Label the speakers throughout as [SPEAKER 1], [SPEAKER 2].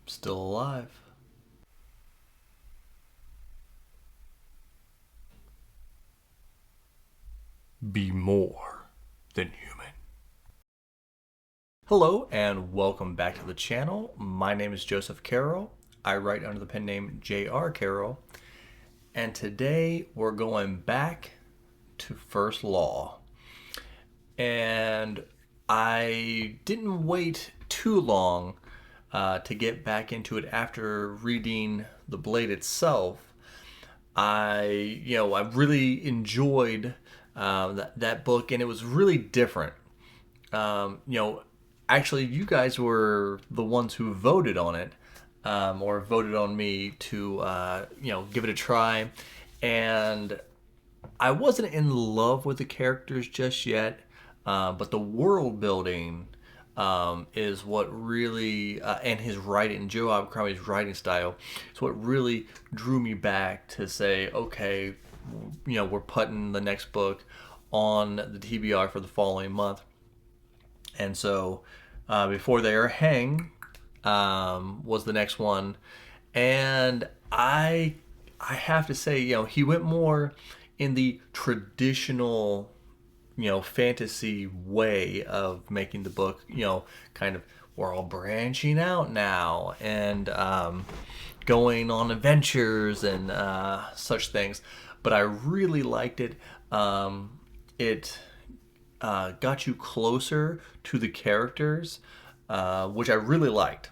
[SPEAKER 1] Still alive. Be more than human. Hello and welcome back to the channel. My name is Joseph Carroll. I write under the pen name J.R. Carroll. And today we're going back to First Law. And I didn't wait too long to get back into it after reading The Blade itself. I really enjoyed that book, and it was really different. Actually, you guys were the ones who voted on it, or voted on me to give it a try, and I wasn't in love with the characters just yet, but the world building is what really, and his writing, Joe Abercrombie's writing style, is what really drew me back to say, okay, we're putting the next book on the TBR for the following month. And so Before They Are Hang was the next one. And I have to say, he went more in the traditional fantasy way of making the book, kind of, we're all branching out now and going on adventures and such things. But I really liked it. It got you closer to the characters, which I really liked.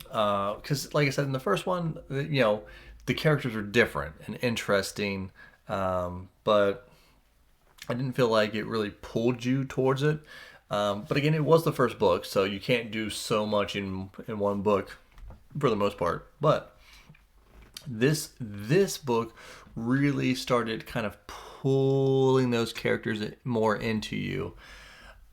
[SPEAKER 1] Because, like I said in the first one, the characters are different and interesting, but I didn't feel like it really pulled you towards it. But again, it was the first book, so you can't do so much in one book for the most part. But this book really started kind of pulling those characters more into you.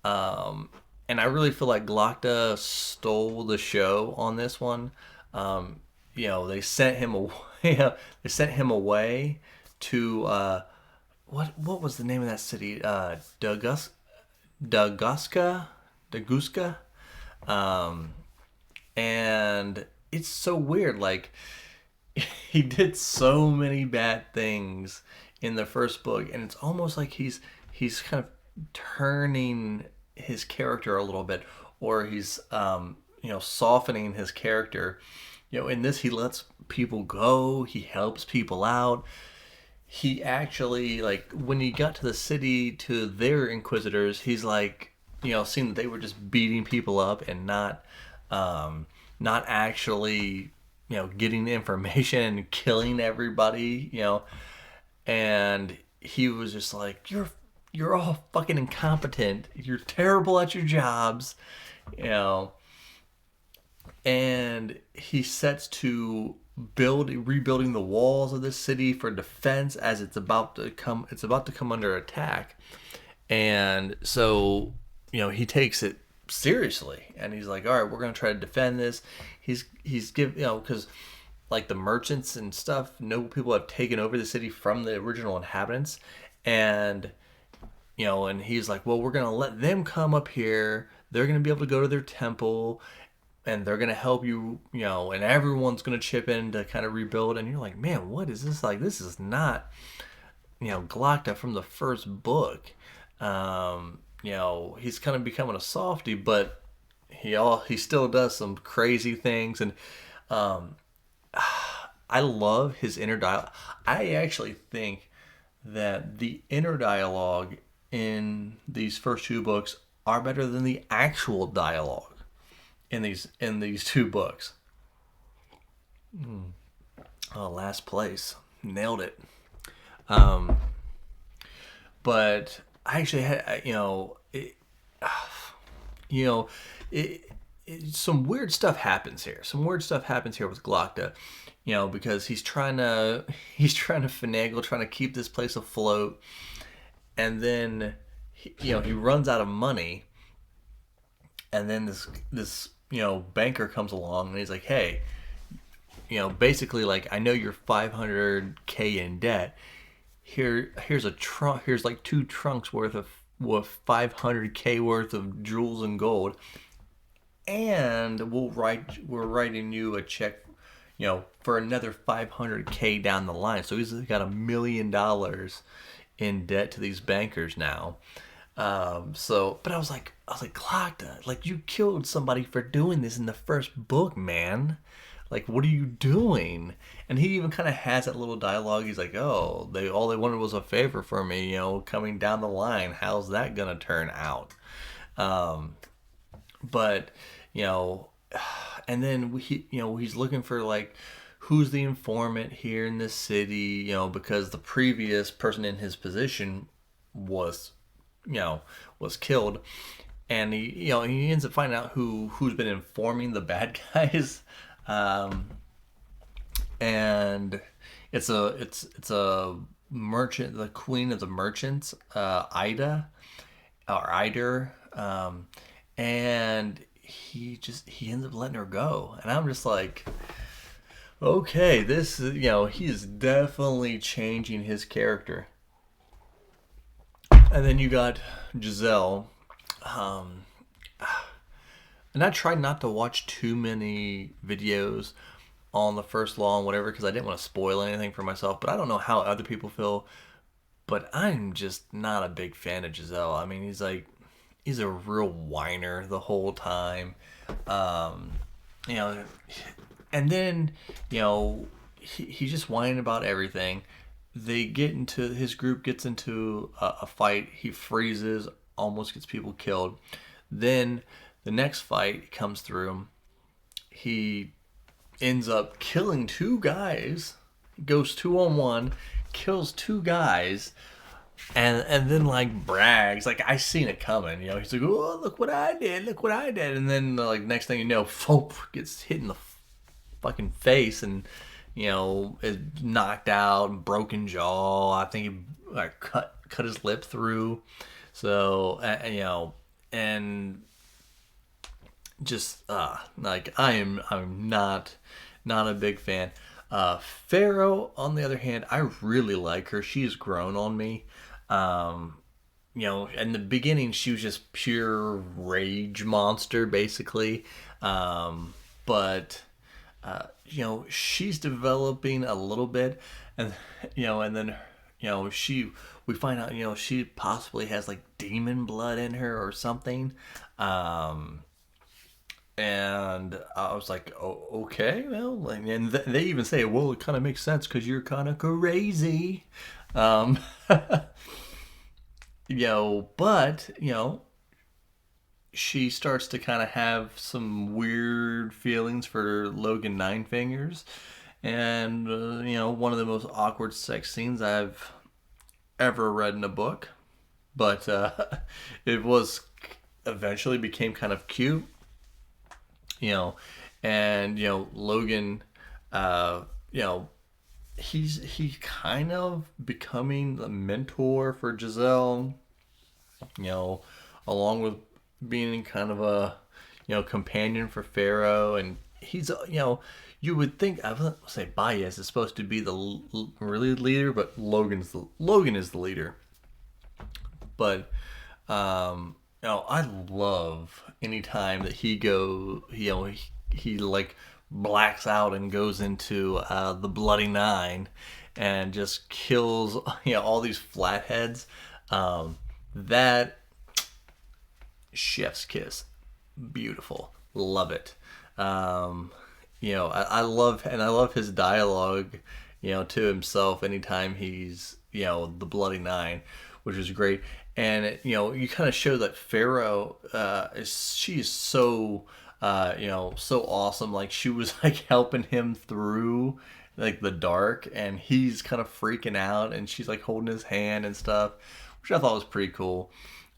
[SPEAKER 1] And I really feel like Glocta stole the show on this one. They sent him away. They sent him away to what was the name of that city? Daguska. And it's so weird. Like, he did so many bad things in the first book, and it's almost like he's kind of turning his character a little bit, or he's softening his character. In this, he lets people go, he helps people out. He actually, like, when he got to the city to their inquisitors, he's like, seeing that they were just beating people up and not actually getting the information and killing everybody, and he was just like, you're all fucking incompetent, you're terrible at your jobs, and he sets to rebuilding the walls of this city for defense as it's about to come under attack. And so he takes it seriously, and he's like, all right, we're going to try to defend this. He's because like the merchants and stuff, people have taken over the city from the original inhabitants, and and he's like, well, we're going to let them come up here, they're going to be able to go to their temple, and they're going to help you, and everyone's going to chip in to kind of rebuild. And you're like, man, what is this? Like, this is not Glocta from the first book. He's kind of becoming a softie, but he still does some crazy things. And I love his inner dialogue. I actually think that the inner dialogue in these first two books are better than the actual dialogue in these two books. Oh, last place, nailed it. But I actually had some weird stuff happens here. Some weird stuff happens here with Glocta, because he's trying to finagle, trying to keep this place afloat, and then he runs out of money, and then this banker comes along, and he's like, hey, basically, like, I know you're 500K in debt. Here's a trunk. Here's like 2 trunks worth of 500K worth of jewels and gold. and we're writing you a check, for another 500K down the line. So he's got $1 million in debt to these bankers now. But I was like, Klokta, like you killed somebody for doing this in the first book, man. Like, what are you doing? And he even kind of has that little dialogue. He's like, oh, all they wanted was a favor for me, coming down the line. How's that gonna turn out? Um, but you know, and then he's looking for like who's the informant here in this city, because the previous person in his position was was killed, and he ends up finding out who's been informing the bad guys. um and it's a merchant, the queen of the merchants, Ida, or Ider. And he ends up letting her go, and I'm just like, okay, this is, he is definitely changing his character. And then you got Giselle. um and I tried not to watch too many videos on the First Law and whatever, because I didn't want to spoil anything for myself, but I don't know how other people feel. But I'm just not a big fan of Giselle. I mean, he's a real whiner the whole time. Um, you know, and then, he's just whining about everything. His group gets into a fight. He freezes, almost gets people killed. Then the next fight comes through. He ends up killing two guys. Goes 2-on-1, kills two guys, and then like brags like, I seen it coming. He's like, oh, look what I did, and then like next thing you know, Fope gets hit in the fucking face, and is knocked out, broken jaw. I think he like cut his lip through. So and just like I'm not a big fan. Pharaoh, on the other hand, I really like her. She's grown on me. Um, in the beginning, she was just pure rage monster, basically. But she's developing a little bit, and and then we find out she possibly has like demon blood in her or something. Um, and I was like, oh, okay, well, and they even say, well, it kind of makes sense because you're kind of crazy. Um, but, she starts to kind of have some weird feelings for Logan Nine Fingers. And, one of the most awkward sex scenes I've ever read in a book. But it was eventually became kind of cute. And Logan, uh you know he's kind of becoming a mentor for Giselle, you know along with being kind of a companion for Pharaoh. And he's you would think, I wouldn't say Baez is supposed to be the really leader, but Logan is the leader. But I love anytime that he like blacks out and goes into the Bloody Nine and just kills all these flatheads. That chef's kiss, beautiful, love it. I love his dialogue, to himself anytime he's the Bloody Nine, which is great. And you kind of show that Pharaoh, she's so so awesome. Like, she was like helping him through like the dark, and he's kind of freaking out, and she's like holding his hand and stuff, which I thought was pretty cool.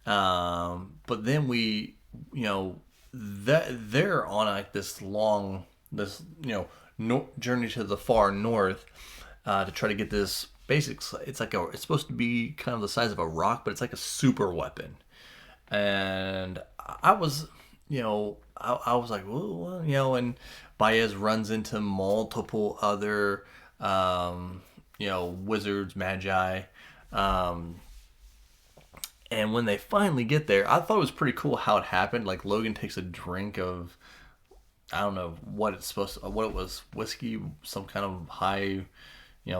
[SPEAKER 1] But then that they're on like this long, journey to the far north, to try to get this basic. It's supposed to be kind of the size of a rock, but it's like a super weapon. And I was, I was like, well, and Baez runs into multiple other, wizards, magi, um, And when they finally get there, I thought it was pretty cool how it happened. Like Logan takes a drink of, I don't know what it's supposed to, what it was, whiskey, some kind of high,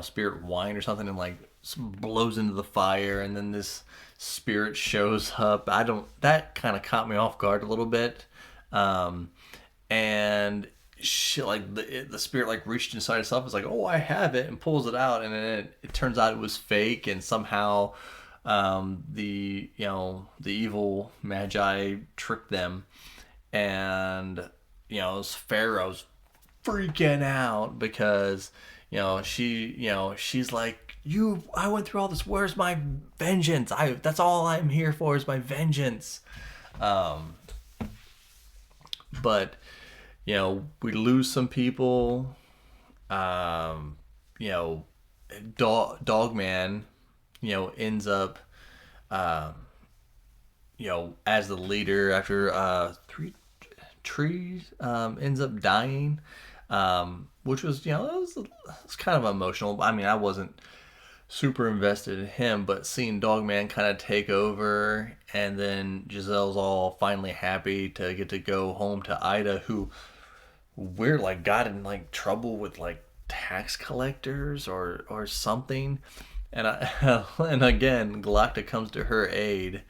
[SPEAKER 1] spirit wine or something, and like blows into the fire, and then this spirit shows up. I don't. That kind of caught me off guard a little bit, um, and shit, like the spirit like reached inside itself. It's like, oh, I have it, and pulls it out, and then it turns out it was fake, and somehow the evil magi tricked them, and Pharaoh's freaking out because she's like, I went through all this, where's my vengeance? That's all I'm here for is my vengeance. But we lose some people. um Dog Man ends up as the leader after three trees ends up dying, which was it was kind of emotional. I mean, I wasn't super invested in him, but seeing Dogman kind of take over, and then Giselle's all finally happy to get to go home to Ida, who we're like got in like trouble with like tax collectors or something, and and again Galacta comes to her aid,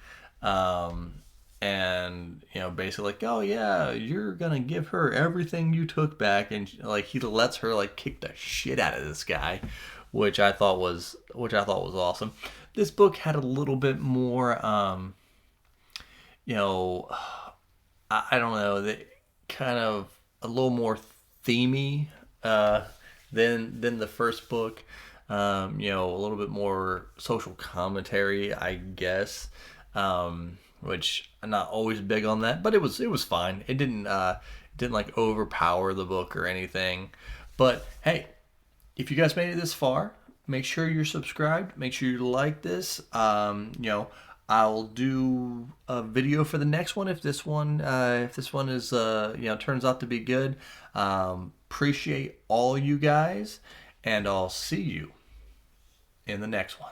[SPEAKER 1] and basically like, oh yeah, you're gonna give her everything you took back, and like he lets her like kick the shit out of this guy, which I thought was awesome. This book had a little bit more, you know, I don't know, that kind of a little more themey than the first book. A little bit more social commentary, I guess. Which I'm not always big on that, but it was fine. It didn't like overpower the book or anything. But hey, if you guys made it this far, make sure you're subscribed. Make sure you like this. I'll do a video for the next one if this one is turns out to be good. Appreciate all you guys, and I'll see you in the next one.